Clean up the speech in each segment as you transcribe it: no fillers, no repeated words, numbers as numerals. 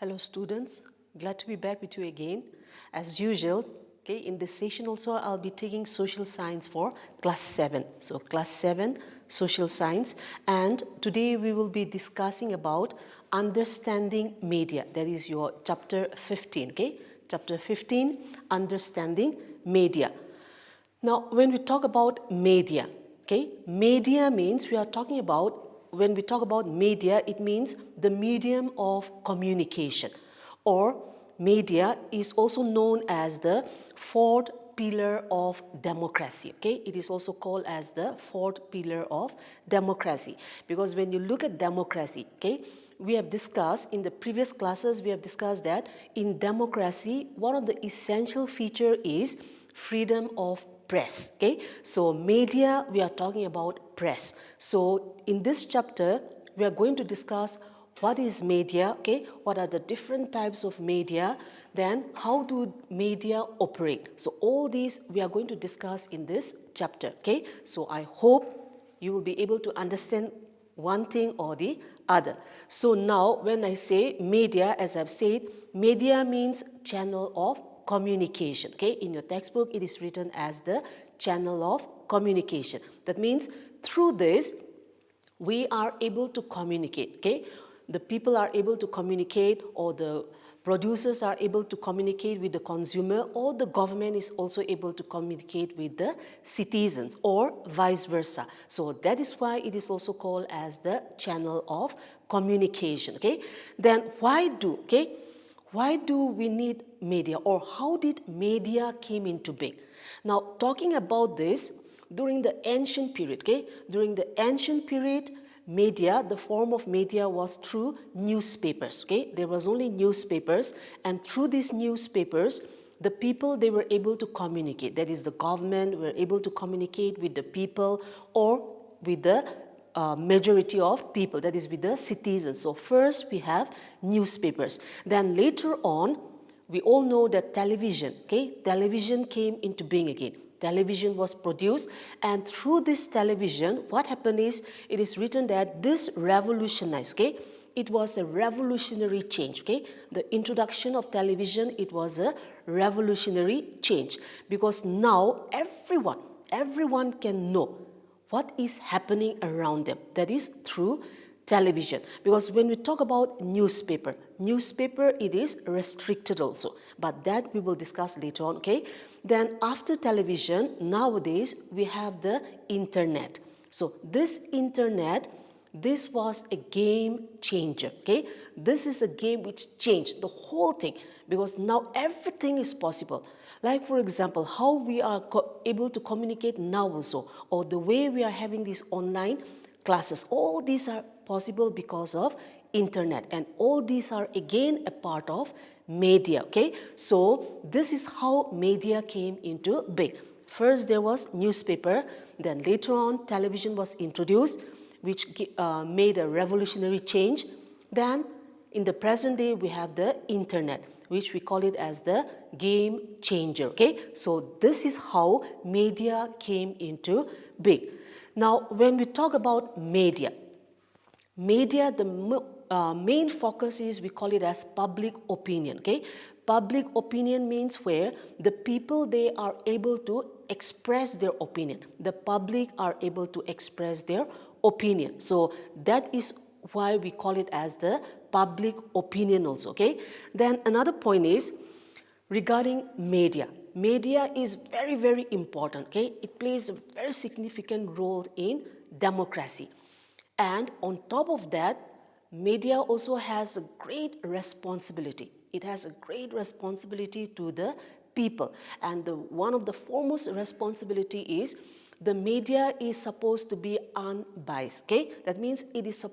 Hello students, glad to be back with you again. As usual, okay, in this session also I'll be taking social science for class 7. So class 7 social science, and today we will be discussing about understanding media. That is your chapter 15, okay? Chapter 15, understanding media. Now when we talk about media, okay, media means we are talking about, when we talk about media, it means the medium of communication, or media is also known as the fourth pillar of democracy. Okay, it is also called as the fourth pillar of democracy, because when you look at democracy, okay, we have discussed in the previous classes, we have discussed that in democracy, one of the essential feature is freedom of press. Okay, so media, we are talking about press. So in this chapter we are going to discuss what is media, okay, what are the different types of media, then how do media operate. So all these we are going to discuss in this chapter. Okay, so I hope you will be able to understand one thing or the other. So now when I say media, as I've said, media means channel of communication. Okay, in your textbook it is written as the channel of communication. That means through this we are able to communicate. Okay, the people are able to communicate, or the producers are able to communicate with the consumer, or the government is also able to communicate with the citizens, or vice versa. So that is why it is also called as the channel of communication. Okay, then why do we need media, or how did media came into being? Now talking about this, during the ancient period, okay, during the ancient period, media, the form of media was through newspapers. Okay, there was only newspapers, and through these newspapers the people, they were able to communicate. That is, the government were able to communicate with the people, or with the majority of people, that is with the citizens. So first we have newspapers, then later on we all know that television, okay, television came into being again. Television was produced, and through this television, what happened is, it is written that this revolutionized, okay, it was a revolutionary change. Okay, the introduction of television, it was a revolutionary change, because now everyone can know what is happening around them. That is through television. Because when we talk about newspaper, it is restricted also, but that we will discuss later on. Okay, then after television, nowadays we have the internet. So this internet, this was a game changer. Okay, this is a game which changed the whole thing, because now everything is possible. Like for example, how we are able to communicate now also, or the way we are having these online classes, all these are possible because of internet, and all these are again a part of media. Okay, so this is how media came into being. First there was newspaper, then later on television was introduced, which made a revolutionary change. Then in the present day we have the internet, which we call it as the game changer. Okay, so this is how media came into being. Now when we talk about media, the main focus is, we call it as public opinion. Okay, public opinion means where the people, they are able to express their opinion. The public are able to express their opinion. So that is why we call it as the public opinion also. Okay, then another point is regarding media. Media is very, very important. Okay, it plays a very significant role in democracy. And on top of that, media also has a great responsibility. It has a great responsibility to the people. And one of the foremost responsibility is, the media is supposed to be unbiased. Okay, that means it is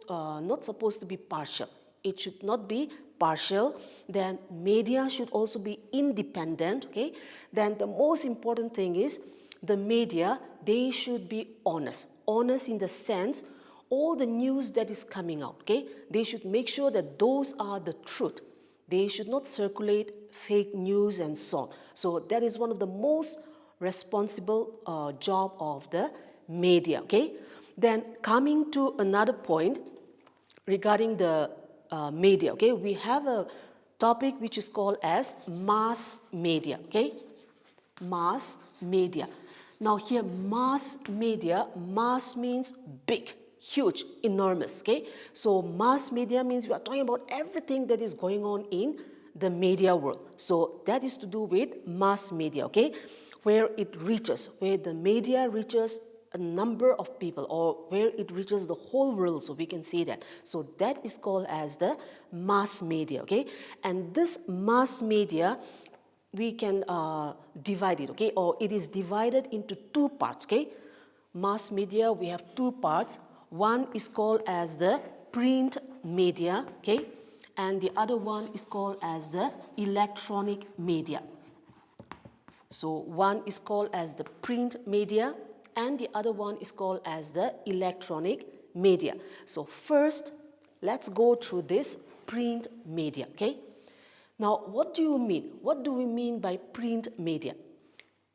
not supposed to be partial. It should not be partial. Then media should also be independent. Okay, then the most important thing is, the media, they should be honest. Honest in the sense, all the news that is coming out, okay, they should make sure that those are the truth. They should not circulate fake news and so on. So that is one of the most responsible job of the media. Okay, then coming to another point regarding the media, okay? We have a topic which is called as mass media, okay? Mass media. Now here mass media, mass means big, huge, enormous, okay? So mass media means we are talking about everything that is going on in the media world. So that is to do with mass media, okay? Where it reaches, where the media reaches a number of people, or where it reaches the whole world, so we can say that. So that is called as the mass media, okay? And this mass media, we can divide it, okay? Or it is divided into two parts, okay? Mass media, we have two parts. One is called as the print media, okay? And the other one is called as the electronic media. So one is called as the print media and the other one is called as the electronic media. So first, let's go through this print media, okay? Now, what do you mean? What do we mean by print media?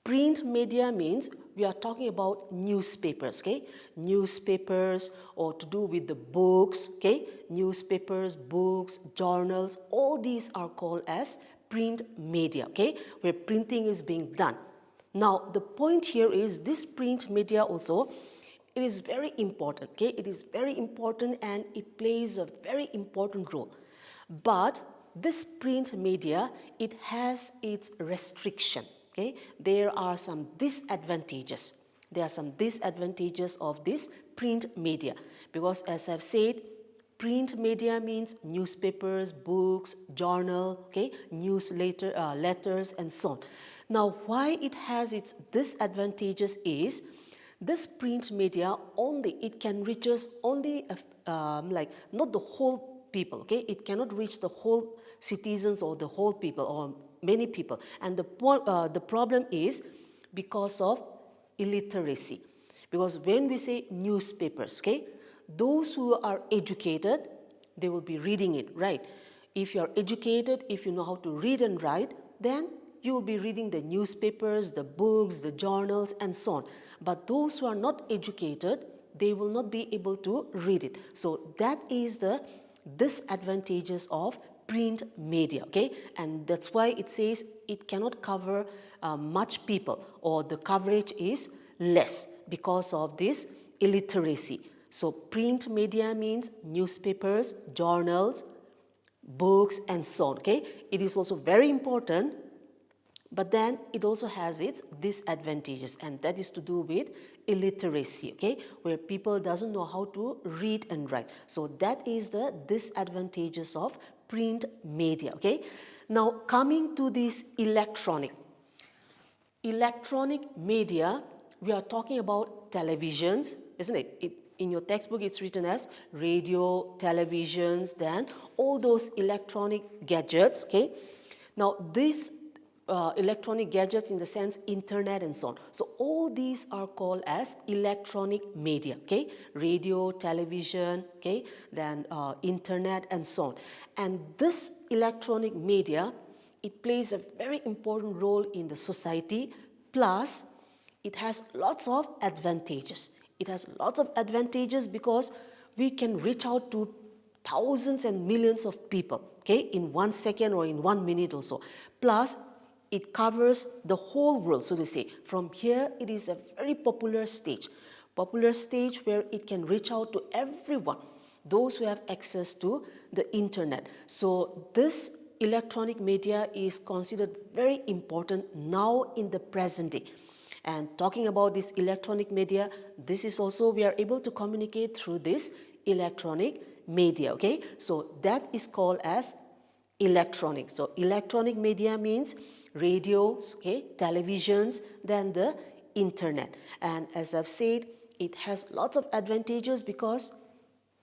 Print media means we are talking about newspapers, okay? Newspapers, or to do with the books, okay? Newspapers, books, journals, all these are called as print media, okay? Where printing is being done. Now, the point here is this print media also, it is very important, okay? It is very important and it plays a very important role. But this print media, it has its restriction, okay? There are some disadvantages. There are some disadvantages of this print media because, as I've said, print media means newspapers, books, journal, okay, newsletter, letters, and so on. Now, why it has its disadvantages is this print media only, it can reach us only like not the whole people, okay? It cannot reach the whole citizens or the whole people or many people. And the problem is because of illiteracy. Because when we say newspapers, okay, those who are educated, they will be reading it, right? If you are educated, if you know how to read and write, then you will be reading the newspapers, the books, the journals, and so on. But those who are not educated, they will not be able to read it. So that is the disadvantages of print media, okay? And that's why it says it cannot cover much people, or the coverage is less because of this illiteracy. So print media means newspapers, journals, books, and so on, okay? It is also very important, but then it also has its disadvantages, and that is to do with illiteracy, okay? Where people doesn't know how to read and write. So that is the disadvantages of print media, okay? Now coming to this electronic media, we are talking about televisions, isn't it? In your textbook, it's written as radio, televisions, then all those electronic gadgets, okay? Now, these electronic gadgets in the sense internet and so on. So, all these are called as electronic media, okay? Radio, television, okay? Then internet and so on. And this electronic media, it plays a very important role in the society, plus it has lots of advantages. It has lots of advantages because we can reach out to thousands and millions of people, okay, in 1 second or in 1 minute or so. Plus, it covers the whole world, so to say. From here, it is a very popular stage where it can reach out to everyone, those who have access to the internet. So this electronic media is considered very important now in the present day. And talking about this electronic media, this is also, we are able to communicate through this electronic media, okay? So that is called as electronic. So electronic media means radios, okay, televisions, then the internet. And as I've said, it has lots of advantages because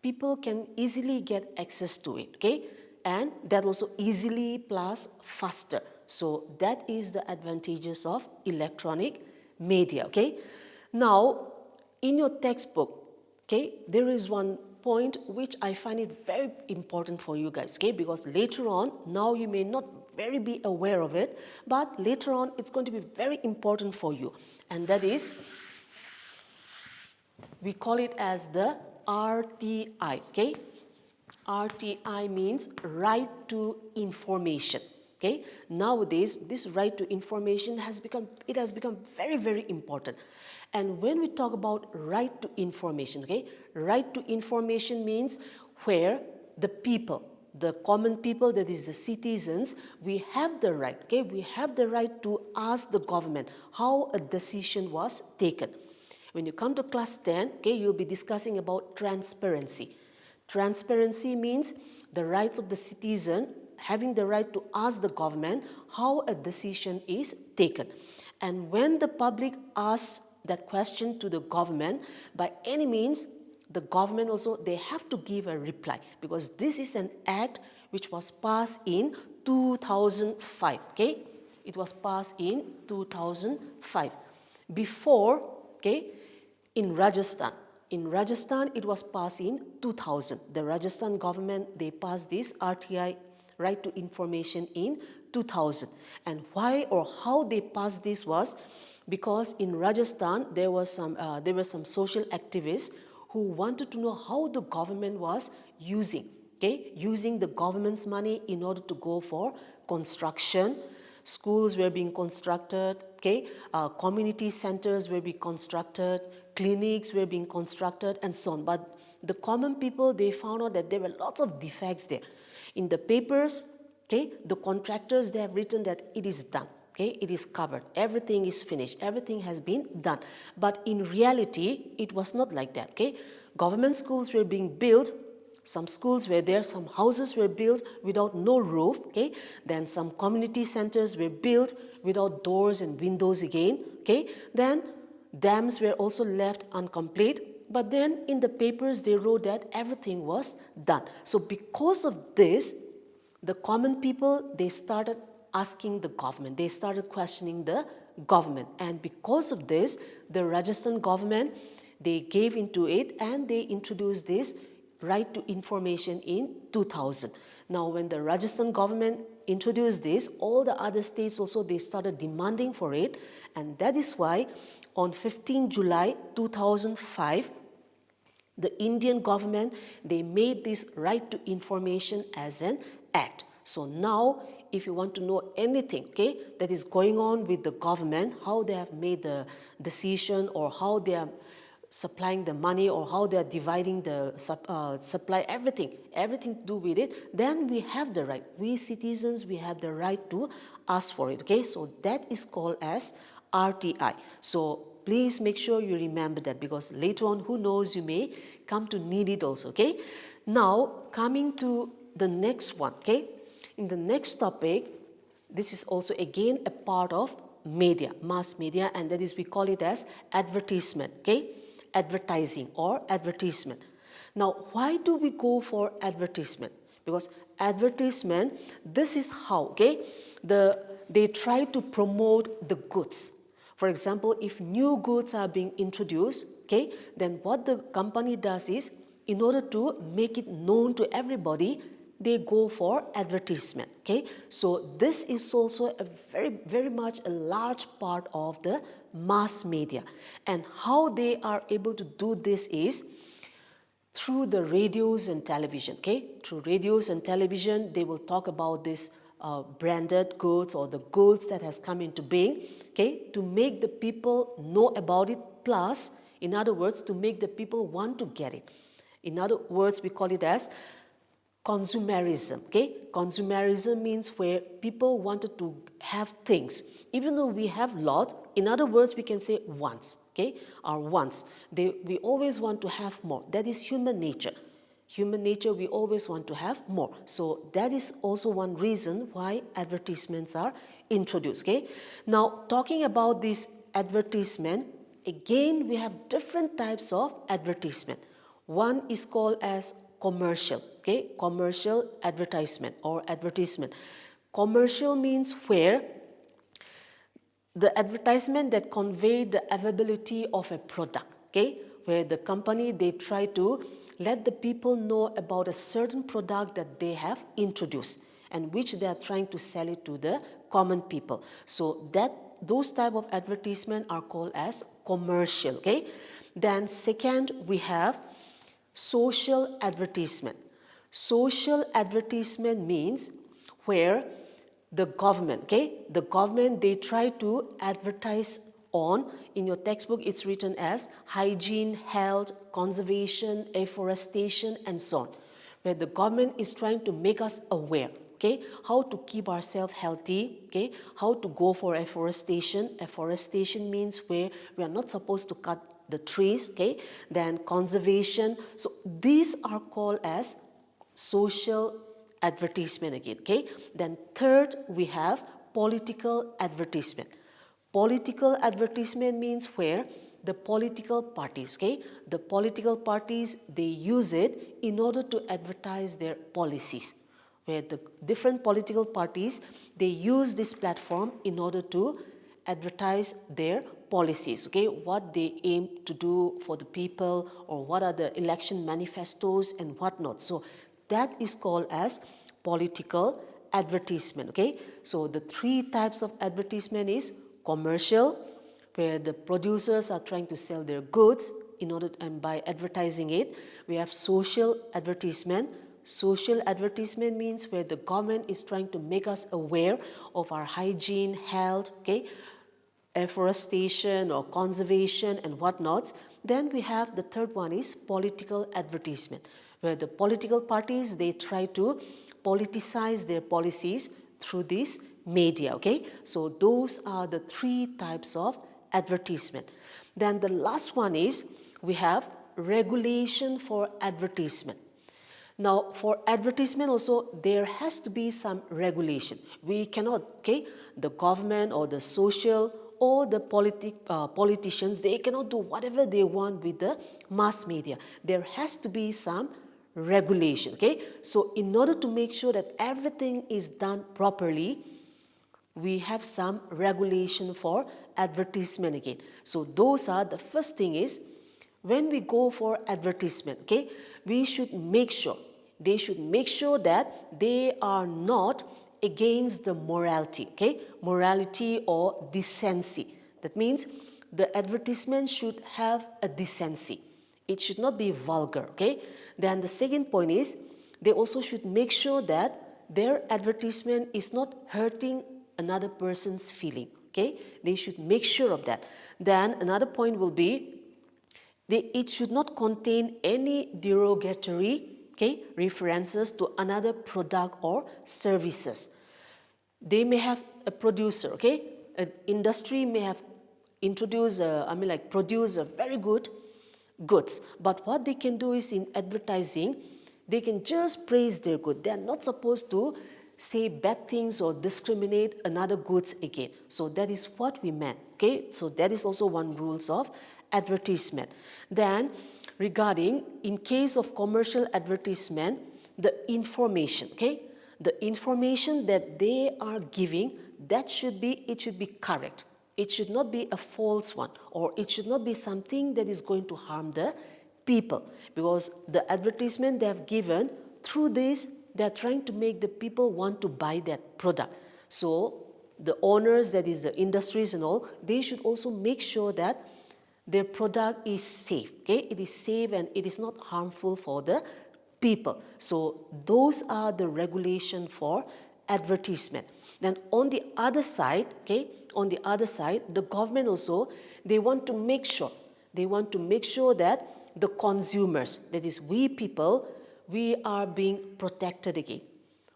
people can easily get access to it, okay? And that also easily plus faster. So that is the advantages of electronic media, okay? Now, in your textbook, okay, there is one point which I find it very important for you guys, okay? Because later on, now you may not very be aware of it, but later on it's going to be very important for you. And that is, we call it as the RTI, okay? RTI means right to information. Okay, nowadays this right to information has become very, very important. And when we talk about right to information, okay, right to information means where the people, the common people, that is the citizens, we have the right, okay, we have the right to ask the government how a decision was taken. When you come to class 10, okay, you'll be discussing about transparency. Transparency means the rights of the citizen having the right to ask the government how a decision is taken. And when the public asks that question to the government, by any means, the government also, they have to give a reply, because this is an act which was passed in 2005, okay? It was passed in 2005. Before, okay, in Rajasthan, it was passed in 2000. The Rajasthan government, they passed this RTI, right to information, in 2000. And why or how they passed this was because in Rajasthan there were some social activists who wanted to know how the government was using the government's money in order to go for construction. Schools were being constructed, community centers were being constructed, clinics were being constructed, and so on. But the common people, they found out that there were lots of defects there. In the papers, the contractors, they have written that it is done, it is covered, everything is finished, everything has been done. But in reality, it was not like that, Government schools were being built. Some schools were there, some houses were built without no roof, Then some community centers were built without doors and windows again, Then dams were also left incomplete. But then in the papers, they wrote that everything was done. So because of this, the common people, they started asking the government, they started questioning the government. And because of this, the Rajasthan government, they gave into it and they introduced this right to information in 2000. Now, when the Rajasthan government introduced this, all the other states also, they started demanding for it. And that is why on 15 July 2005, the Indian government, they made this right to information as an act. So now, if you want to know anything, that is going on with the government, how they have made the decision, or how they are supplying the money, or how they are dividing the supply, everything to do with it, then we have the right. We citizens, we have the right to ask for it, So that is called as RTI. So please make sure you remember that, because later on, who knows, you may come to need it also, Now, coming to the next one, In the next topic, this is also again a part of media, mass media, and that is, we call it as advertisement, Advertising or advertisement. Now, why do we go for advertisement? Because advertisement, this is how, they try to promote the goods. For example, if new goods are being introduced, then what the company does is, in order to make it known to everybody, they go for advertisement, So this is also a very, very much a large part of the mass media. And how they are able to do this is through the radios and television, Through radios and television, they will talk about this branded goods, or the goods that has come into being, to make the people know about it, plus, in other words, to make the people want to get it. In other words, we call it as consumerism, Consumerism means where people wanted to have things. Even though we have lots, in other words, we can say wants, Our wants. We always want to have more. That is human nature. Human nature, we always want to have more. So that is also one reason why advertisements are introduced, Now, talking about this advertisement, again, we have different types of advertisement. One is called as commercial, commercial advertisement or advertisement. Commercial means where the advertisement that convey the availability of a product, where the company, they try to let the people know about a certain product that they have introduced and which they are trying to sell it to the common people. So those type of advertisement are called as commercial, Then second, we have social advertisement. Social advertisement means where the government, the government, they try to advertise on, in your textbook it's written as hygiene, health, conservation, afforestation, and so on, where the government is trying to make us aware, how to keep ourselves healthy, how to go for afforestation. Afforestation means where we are not supposed to cut the trees, then conservation. So these are called as social advertisement again, Then third, we have political advertisement. Political advertisement means where the political parties, the political parties, they use it in order to advertise their policies, where the different political parties, they use this platform in order to advertise their policies, what they aim to do for the people, or what are the election manifestos and whatnot. So that is called as political advertisement, So the three types of advertisement is commercial, where the producers are trying to sell their goods in order to, and by advertising it. We have social advertisement. Social advertisement means where the government is trying to make us aware of our hygiene, health, afforestation or conservation and whatnots. Then we have the third one is political advertisement, where the political parties, they try to politicize their policies through this media, So those are the three types of advertisement. Then the last one is we have regulation for advertisement. Now for advertisement also there has to be some regulation. We cannot, the government or the social or the politicians, they cannot do whatever they want with the mass media. There has to be some regulation, So in order to make sure that everything is done properly, we have some regulation for advertisement again. So those are, the first thing is, when we go for advertisement, we should make sure, they should make sure that they are not against the morality, morality or decency. That means the advertisement should have a decency. It should not be vulgar, Then the second point is, they also should make sure that their advertisement is not hurting another person's feeling, They should make sure of that. Then another point will be, it should not contain any derogatory, references to another product or services. They may have a producer, an industry may have introduced, produce a very good goods. But what they can do is, in advertising, they can just praise their good. They are not supposed to say bad things or discriminate another goods again. So that is what we meant, So that is also one rules of advertisement. Then regarding, in case of commercial advertisement, the information, the information that they are giving, it should be correct. It should not be a false one, or it should not be something that is going to harm the people, because the advertisement they have given, through this they are trying to make the people want to buy that product. So the owners, that is the industries and all, they should also make sure that their product is safe, It is safe and it is not harmful for the people. So those are the regulation for advertisement. Then on the other side, the government also, they want to make sure that the consumers, that is we people, we are being protected again.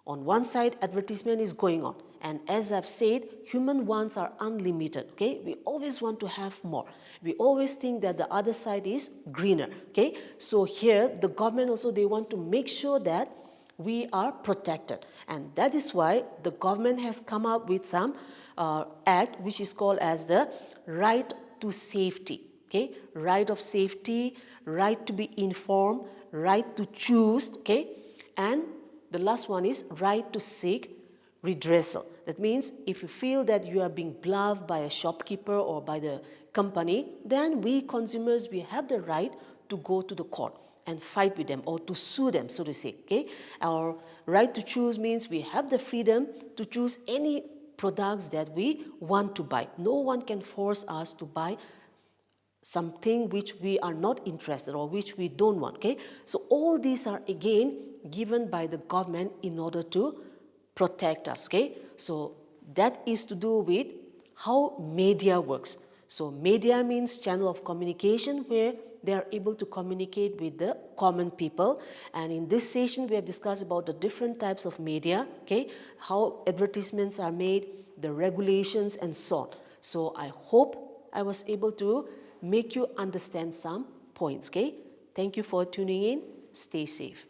On one side, advertisement is going on, and as I've said, human wants are unlimited, We always want to have more. We always think that the other side is greener, So here, the government also, they want to make sure that we are protected. And that is why the government has come up with some act which is called as the right to safety, Right of safety, right to be informed, right to choose, And the last one is right to seek redressal. That means if you feel that you are being bluffed by a shopkeeper or by the company, then we consumers, we have the right to go to the court and fight with them, or to sue them, so to say, Our right to choose means we have the freedom to choose any products that we want to buy. No one can force us to buy something which we are not interested or which we don't want, So all these are again given by the government in order to protect us, okay? So that is to do with how media works. So media means channel of communication where they are able to communicate with the common people. And in this session, we have discussed about the different types of media, okay? How advertisements are made, the regulations and so on. So I hope I was able to make you understand some points, okay? Thank you for tuning in. Stay safe.